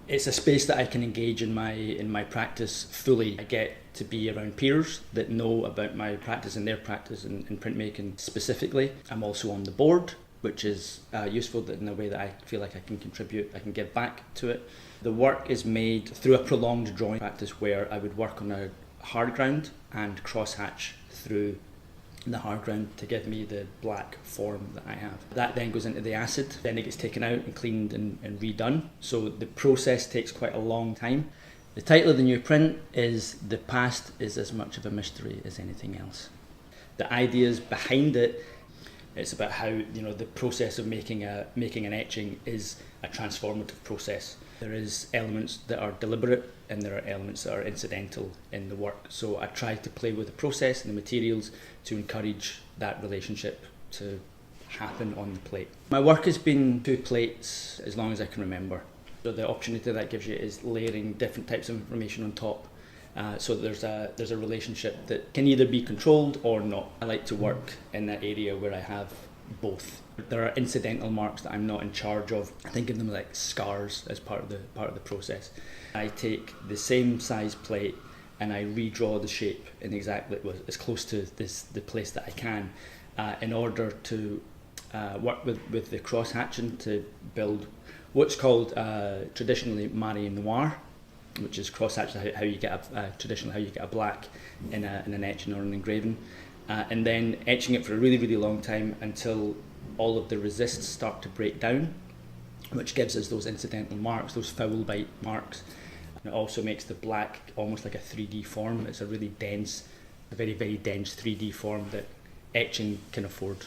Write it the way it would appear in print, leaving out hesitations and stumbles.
It's a space that I can engage in my practice fully. I get to be around peers that know about my practice and their practice in printmaking specifically. I'm also on the board, which is useful in a way that I feel like I can contribute, I can give back to it. The work is made through a prolonged drawing practice where I would work on a hard ground and cross-hatch through the hard ground to give me the black form that I have. That then goes into the acid, then it gets taken out and cleaned and redone. So the process takes quite a long time. The title of the new print is "The Past is as much of a mystery as anything else." The ideas behind it, it's about how the process of making an etching is a transformative process. There is elements that are deliberate and there are elements that are incidental in the work. So I try to play with the process and the materials to encourage that relationship to happen on the plate. My work has been 2 plates as long as I can remember. So the opportunity that gives you is layering different types of information on top. So there's a relationship that can either be controlled or not. I like to work in that area where I have both. There are incidental marks that I'm not in charge of. I think of them like scars as part of the process. I take the same size plate and I redraw the shape in exactly as close to the place that I can in order to work with the cross hatching to build what's called traditionally Marie Noir, which is cross hatch, how you get a black in an etching or an engraving, and then etching it for a really, really long time until all of the resists start to break down, which gives us those incidental marks, those foul bite marks. And it also makes the black almost like a 3D form. It's a really dense, a very, very dense 3D form that etching can afford.